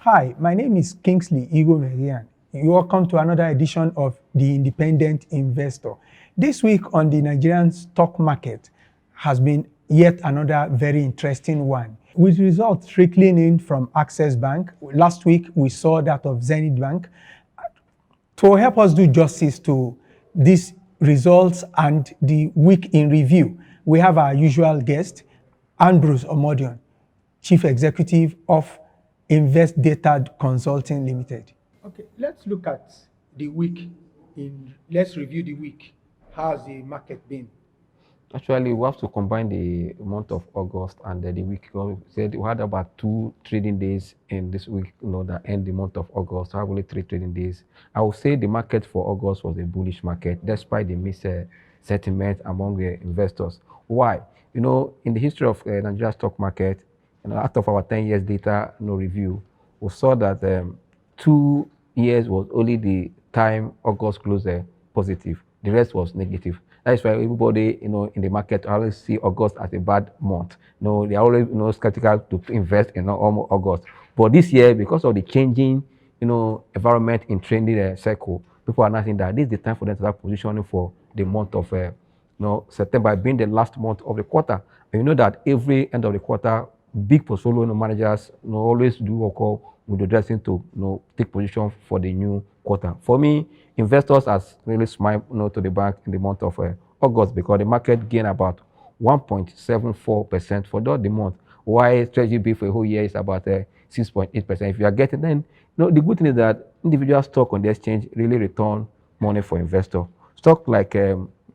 Hi, my name is Kingsley Igomerian. Welcome to another edition of The Independent Investor. This week on the Nigerian stock market has been yet another very interesting one. With results trickling in from Access Bank, last week we saw that of Zenith Bank. To help us do justice to these results and the week in review, we have our usual guest, Ambrose Omodion, Chief Executive of Invest Data Consulting Limited. Okay, let's look at the week. Let's review the week. How's the market been? Actually, we have to combine the month of August and the week. We said we had about 2 trading days in this week, that end the month of August. So I have only 3 trading days. I would say the market for August was a bullish market, despite the mixed sentiment among the investors. Why? In the history of Nigeria stock market, out of our 10 years data review, we saw that 2 years was only the time August closed positive. The rest was negative. That's why everybody, in the market always see August as a bad month. They are always, skeptical to invest in August. But this year, because of the changing, environment in trending cycle, people are now saying that this is the time for them to start positioning for the month of September being the last month of the quarter. And you know that every end of the quarter, big portfolio managers always do work with the dressing to take position for the new quarter. For me, investors has really smiled to the bank in the month of August, because the market gained about 1.74% for the month, while Treasury bill for a whole year is about 6.8%. If you are getting, then the good thing is that individual stock on the exchange really return money for investor. Stock like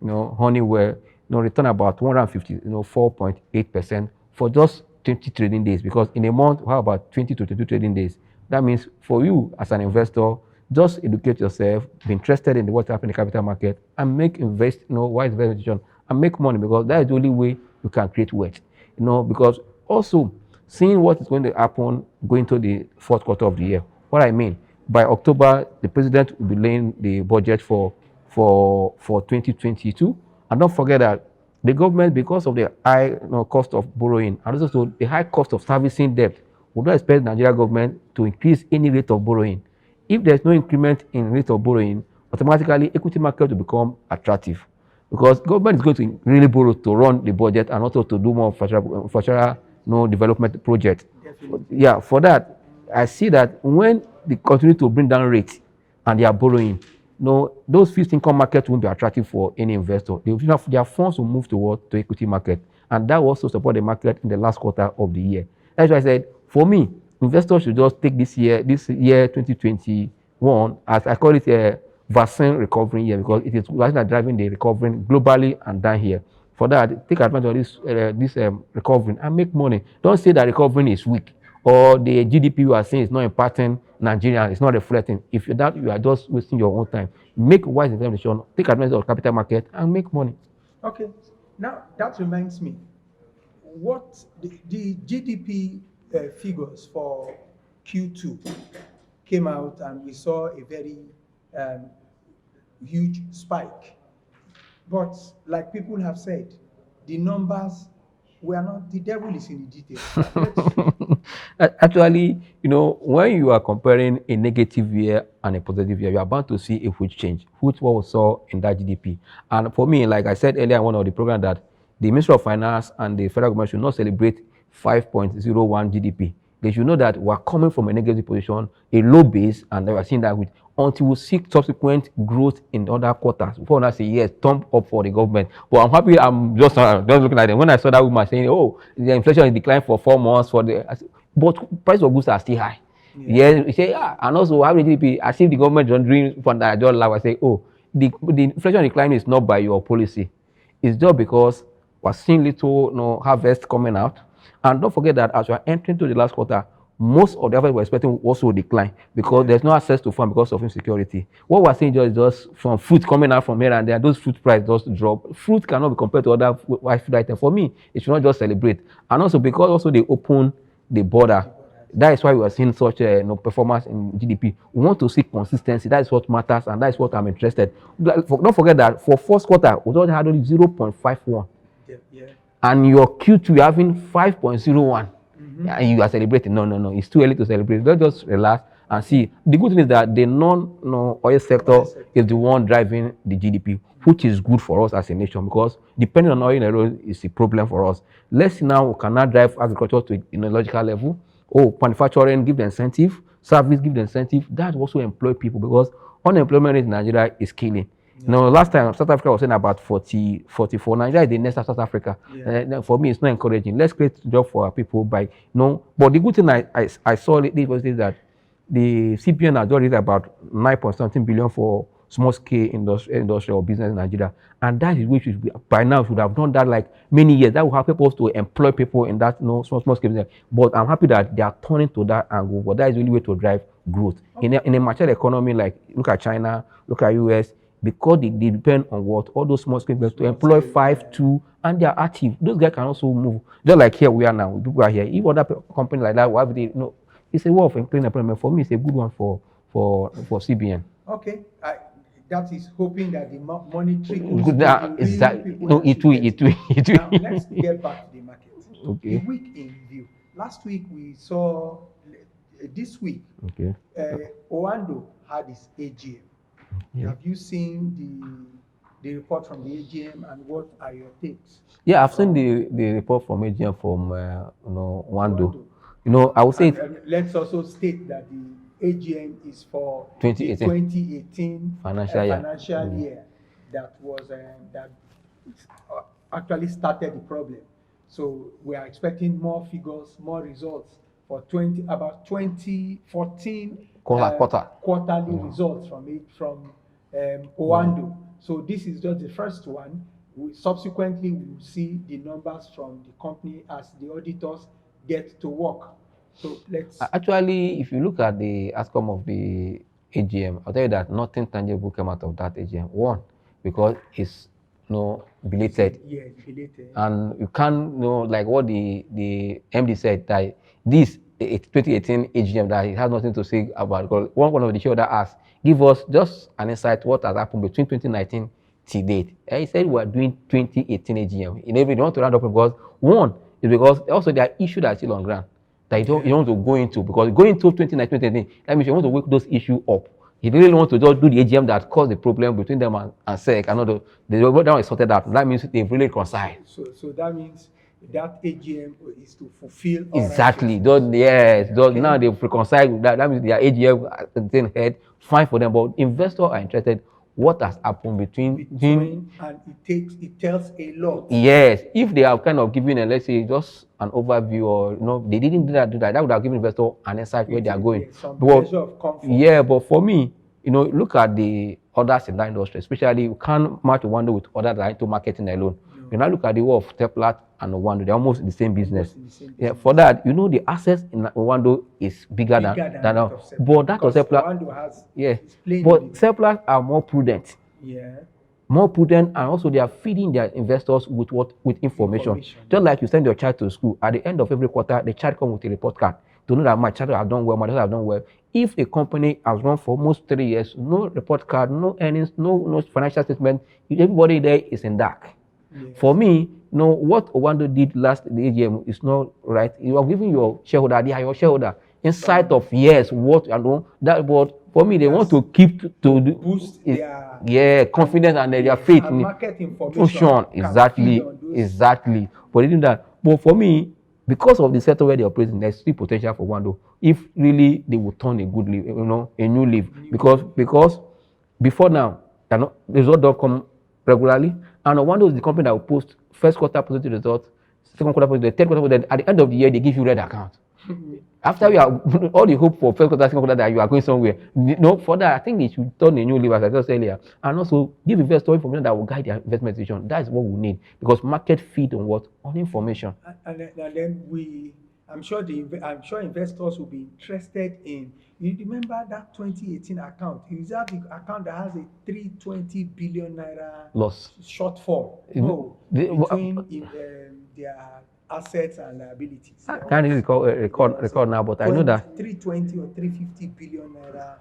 Honeywell return about 150, 4.8% for just 20 trading days, because in a month, how about 20 to 22 trading days? That means for you as an investor, just educate yourself, be interested in what's happening in the capital market, and make wise decision and make money, because that is the only way you can create wealth. Because also seeing what is going to happen going to the fourth quarter of the year. What I mean, by October, the president will be laying the budget for 2022, and don't forget that the government, because of the high cost of borrowing and also the high cost of servicing debt, would not expect the Nigeria government to increase any rate of borrowing. If there's no increment in rate of borrowing, automatically equity market will become attractive, because government is going to really borrow to run the budget and also to do more infrastructure development project. Yeah, for that, I see that when they continue to bring down rates and they are borrowing, those fixed income markets won't be attractive for any investor. Their funds will move to equity market, and that will also support the market in the last quarter of the year. That's why I said, for me, investors should just take this year 2021, as I call it a vaccine recovery year, because it is driving the recovery globally and down here. For that, take advantage of this recovery and make money. Don't say that recovery is weak, or the GDP you are saying is not impacting Nigeria, it's not reflecting. If you are just wasting your own time. Make wise investment, take advantage of the capital market and make money. Okay, now that reminds me, what the GDP figures for Q2 came out, and we saw a very huge spike. But like people have said, the numbers were not, the devil is in the details. Actually, when you are comparing a negative year and a positive year, you are bound to see a huge change, which what we saw in that GDP. And for me, like I said earlier in one of the programs, that the Ministry of Finance and the federal government should not celebrate 5.01 GDP. They should know that we are coming from a negative position, a low base, and we are seeing that until we see subsequent growth in other quarters. Before I say yes, thumb up for the government. But I'm happy. I'm just looking at them. When I saw that woman saying, "Oh, the inflation is declined for 4 months," but price of goods are still high. Yeah, you say, yeah, and also how the GDP, as if the government don't doing for that. I don't laugh. I say, oh, the inflation decline is not by your policy. It's just because we're seeing little harvest coming out. And don't forget that as we are entering to the last quarter, most of the harvest we're expecting will also decline, because there's no access to farm because of insecurity. What we're seeing is just from fruit coming out from here and there, those fruit prices just drop. Fruit cannot be compared to other food items. For me, it should not just celebrate. And also because also they open the border. That is why we are seeing such performance in GDP. We want to see consistency. That is what matters, and that is what I'm interested. Don't forget that for first quarter, we only had only 0.51. And your Q2 you're having 5.01. and you are celebrating. No, no, no. It's too early to celebrate. Let's just relax and see. The good thing is that the non-oil sector is the one driving the GDP, which is good for us as a nation because depending on oil alone is a problem for us. Let's see now can now drive agriculture to a logical level. Oh, manufacturing give the incentive, service give the incentive. That also employ people because unemployment rate in Nigeria is killing. No, last time South Africa was saying about 40, 44. Nigeria is the next South Africa. For me, it's not encouraging. Let's create job for our people by no. But the good thing I saw lately was that the CPN has already about 9 point something billion for small scale industrial business in Nigeria, and that is which should be, by now should have done that like many years. That will help people to employ people in that small scale business. But I'm happy that they are turning to that angle. But that is the only way to drive growth in a mature economy like look at China, look at US. Because they depend on what all those small scale businesses to employ 5, 2, and they are active. Those guys can also move. Just like here we are now, people are here. If other companies like that, why would they? No, it's a way of employing employment. For me, it's a good one for CBN. Okay, that is hoping that the money trickles. Good, exactly. No, it will. Now let's get back to the market. Okay. The week in view. Last week we saw. This week, Okay. Owando had his AGM. Yeah. Have you seen the report from the AGM and what are your takes? Yeah, I've seen the report from AGM from Wando. I would say let's also state that the AGM is for 2018 financial year that was that actually started the problem. So we are expecting more figures, more results for 2014 quarterly results from Owando. So this is just the first one. Subsequently, we will see the numbers from the company as the auditors get to work. So let's actually, if you look at the outcome of the AGM, I'll tell you that nothing tangible came out of that AGM. One, because it's belated. Yeah, belated. And you can't like what the MD said that this 2018 AGM that it has nothing to say about. Because one of the shareholders asked, give us just an insight what has happened between 2019 to date. And he said we are doing 2018 AGM. In every, they want to round up because one is because also there are issues that are still on ground that you don't want to go into, because going into 2019, 2018, that means you want to wake those issues up. You really want to just do the AGM that caused the problem between them and SEC. And the that is sorted out. That means they've really reconciled. So that means that AGM is to fulfill exactly. Now they've reconciled. That means their AGM at the same head. Fine for them, but investors are interested. What has happened between and it tells a lot. Yes, if they have kind of given let's say just an overview or they didn't do that, that would have given investor an insight where they are going. But for me, look at the others in that industry, especially you can't match Owando with others that are into marketing alone. No. You now look at the world of Teplat and Owando, they're almost the same business. For that, the assets in Owando is bigger than but that of Teplat has but Teplat are more prudent. Yeah. More prudent, and also they are feeding their investors with information. Just like you send your child to school, at the end of every quarter, the child comes with a report card to know that my child has done well, my child has done well. If a company has run for almost 3 years, no report card, no earnings, no financial statement, everybody there is in dark. Yes. For me, what Owando did last the AGM is not right. You are giving your shareholder, they are your shareholder. In sight of what that, but for me, they want to keep to boost their confidence and their faith in market information. Exactly. But they do that. But for me, because of the sector where they are operating, there's still potential for Owando. If really they will turn a good leaf, a new leaf. Because before now, the result don't come regularly, and Owando is the company that will post first quarter positive results, second quarter positive, third quarter positive. At the end of the year, they give you red account. After you are all the hope for first quarter, second quarter that you are going somewhere. For that, I think they should turn a new leaf, as I just said earlier, and also give investors information that will guide their investment decision. That is what we need, because market feed on what? On information. And then I'm sure investors will be interested in. You remember that 2018 account? Is that the account that has a 320 billion naira loss shortfall? Between their assets and liabilities. I can't really record now, but I know that 320 or 350 billion naira.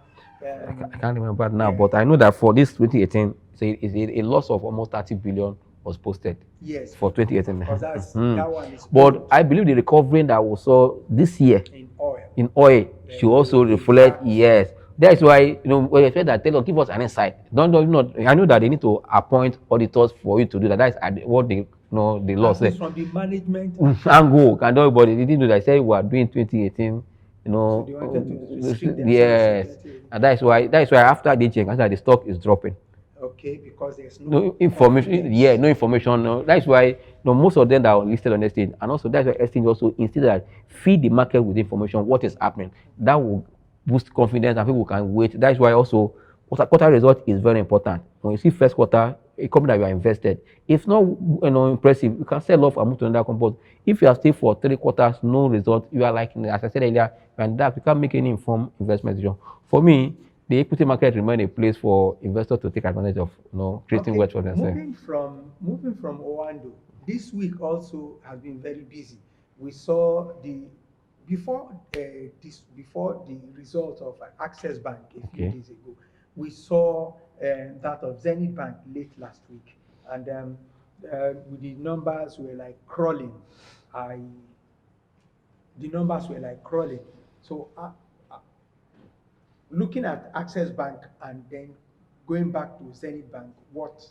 I can't remember now, but I know that for this 2018, it's a loss of almost 30 billion was posted. Yes. For 2018. Because that's Mhm. that one is But old I believe the recovery that we saw this year in oil. in oil Then should they also will give reflect. that. Yes, that's why when you say that, tell us, give us an insight. Don't not. I know that they need to appoint auditors for you to do that. That's what the the law At says. least from the management, Angle can everybody. They didn't do that. I said we are doing 2018. so they wanted to restrict themselves to Yes, 2018. and that's why after they check, I said the stock is dropping. Okay, because there's No no information. confidence. Yeah, no information. No. That's why most of them that are listed on exchange, and also that's why exchange also instead that feed the market with information what is happening. That will boost confidence and people can wait. That's why also quarter result is very important. When you see first quarter, a company that you are invested, if not impressive, you can sell off and move to another company. If you are still for 3 quarters, no result, you are like as I said earlier, and that you can't make any informed investment decision. For me, the equity market remain a place for investors to take advantage of, creating Okay, wealth for themselves. moving from Owando, this week also has been very busy. We saw the before the result of Access Bank a few Okay. days ago. We saw that of Zenith Bank late last week, and the numbers were like crawling. I the numbers were like crawling. So looking at Access Bank and then going back to Zenith Bank, what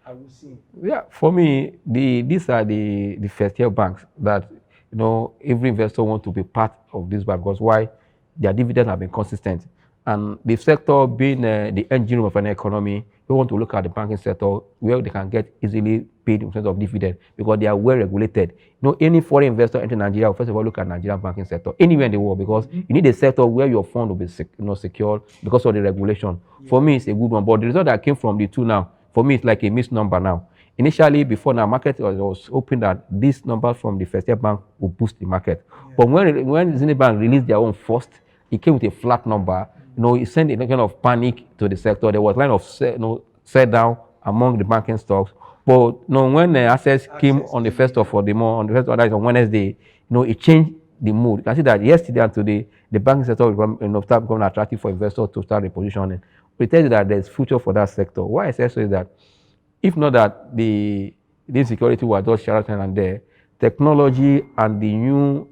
are we seeing? Yeah, for me, these are the first year banks that every investor want to be part of this bank because why their dividends have been consistent, and the sector being the engine of an economy, we want to look at the banking sector where they can get easily paid in terms of dividend because they are well regulated. Any foreign investor enter Nigeria will first of all look at Nigerian banking sector anywhere in the world because you need a sector where your fund will be secure because of the regulation. For me, it's a good one, but the result that came from the two now, for me, it's like a missed number now. Initially, before now, market was hoping that this number from the first year bank will boost the market. Yeah. But when Zenith Bank released their own first, it came with a flat number. It sent a kind of panic to the sector. There was a kind of sell down among the banking stocks. But when the access came on the first of the month, on the first of that is on Wednesday, it changed the mood. You can see that yesterday and today, the banking sector will start becoming attractive for investors to start repositioning. We tell you that there's future for that sector. Why I say so is that if not that the insecurity was just shouting and there, technology and the new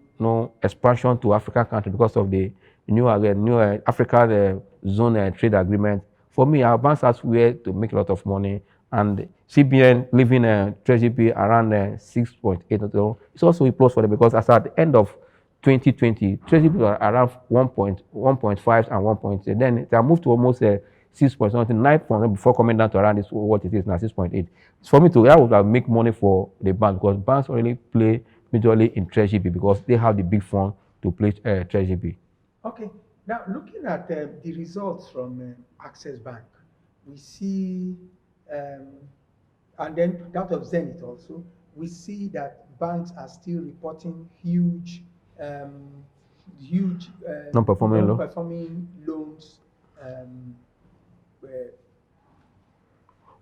expansion to African countries because of the new African zone trade agreement. For me, our banks are where to make a lot of money, and CBN leaving Treasury bill around 6.8. It's also a plus for them because as at the end of 2020, Treasury bill are around 1.5 and 1.8. Then they have moved to almost 6 something, 9 before coming down to around this what it is now, 6.8. For me to that would have make money for the bank because banks only play majorly in Treasury bill because they have the big fund to play Treasury bill. Okay, now looking at the results from Access Bank, we see, and then that of Zenith also, we see that banks are still reporting huge Non-performing loan. non-performing loans. Where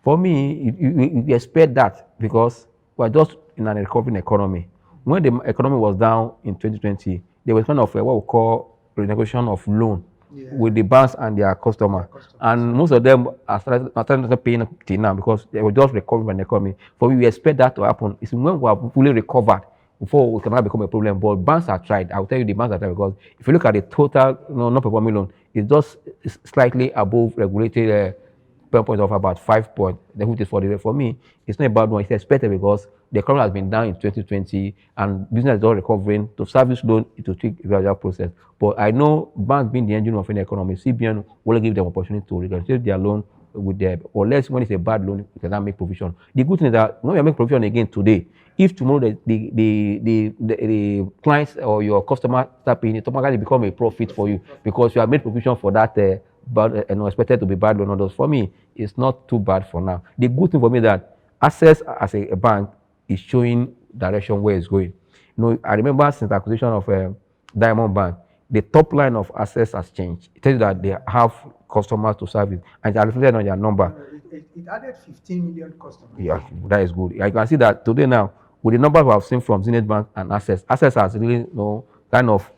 For me, you expect that because we're just in an recovering economy. When the economy was down in 2020, there was kind of what we call renegotiation of loan Yeah. with the banks and their customer. And most of them are starting paying till now because they were just recovering from the economy. For me, we expect that to happen. It's when we are fully recovered before we cannot become a problem. But banks are tried. I will tell you the banks are tried because if you look at the total non-performing loan, it's just slightly above regulated point of about 5 points. Which is for me, it's not a bad one. It's expected because the economy has been down in 2020 and business is all recovering. To service loan, it will take a gradual process. But I know banks being the engine of any economy, CBN will give them opportunity to renegotiate their loan with them. Or less when it's a bad loan, we cannot make provision. The good thing is that when we make provision again today, if tomorrow the clients or your customer start paying, it automatically become a profit for you because you have made provision for that but expected to be bad loan orders. For me, it's not too bad for now. The good thing for me is that Access as a bank is showing direction where it's going. I remember since the acquisition of Diamond Bank, the top line of Access has changed. It tells you that they have customers to service and it's reflected on their number. it added 15 million customers. Yeah, that is good. I can see that today now with the numbers we have seen from Zenith Bank and Access has really kind of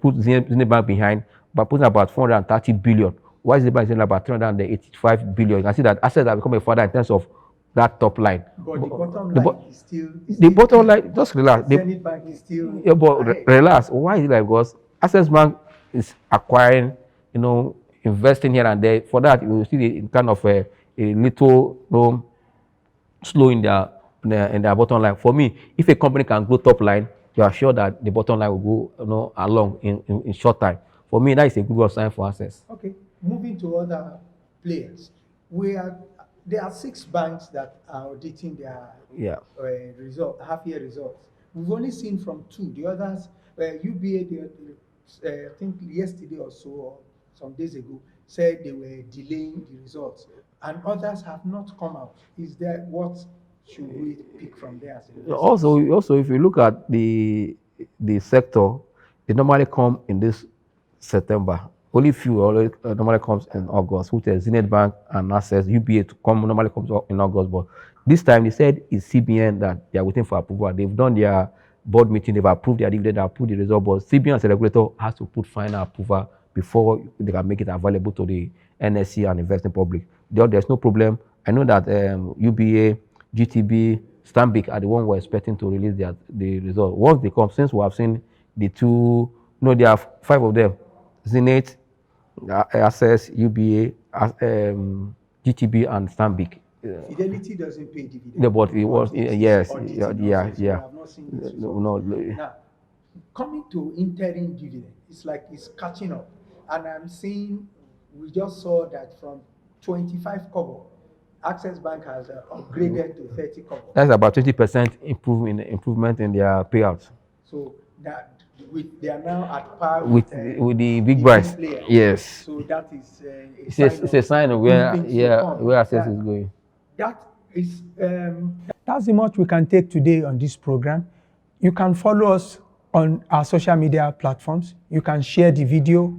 put Zenith Bank behind, but putting about 430 billion. Why is the bank saying about 385 billion? You can see that Access have become a father in terms of that top line. But the bottom The line bo- is still. the bottom line, just relax. Zenith Bank is still. Yeah, but ahead. relax. Why is it like? Because Access Bank is acquiring, investing here and there. For that, you will see a kind of a little, slow in their bottom line. For me, if a company can grow top line, you are sure that the bottom line will go, along in short time. For me, that is a good sign for Access. Okay, moving to other players, there are 6 banks that are auditing their Yeah. half-year results. We've only seen from 2. The others, UBA, I think yesterday or so, or some days ago, said they were delaying the results, and others have not come out. Is there what should we pick from there as investors? Also, if you look at the sector, it normally come in this September. Only few always normally comes in August, which is Zenith Bank and Access. UBA to come normally comes up in August, but this time they said it's CBN that they are waiting for approval. They've done their board meeting, they've approved their dividend, they've approved the result, but CBN as a regulator has to put final approval before they can make it available to the NSE and investing public. There's no problem. I know that UBA, GTB, Stanbic are the one we're expecting to release the result. Once they come, since we have seen the 2, there are 5 of them: Zenith, Access, UBA, GTB, and Stanbic. Fidelity doesn't pay dividend. No, but it was yes, auditing yeah. also, so we have not seen this result. No. Now, coming to interim dividend, it's like it's catching up. And I'm seeing, we just saw that from 25 kobo, Access Bank has upgraded to 30 kobo. That's about 20% improvement in their payouts. So that they are now at par with the big brands. Yes. So that is it's a sign of where Access is going. That's the much we can take today on this program. You can follow us on our social media platforms. You can share the video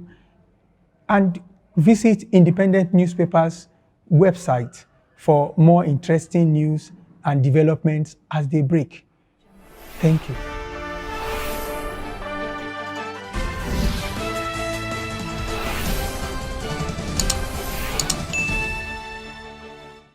and visit independent newspapers' website for more interesting news and developments as they break. Thank you.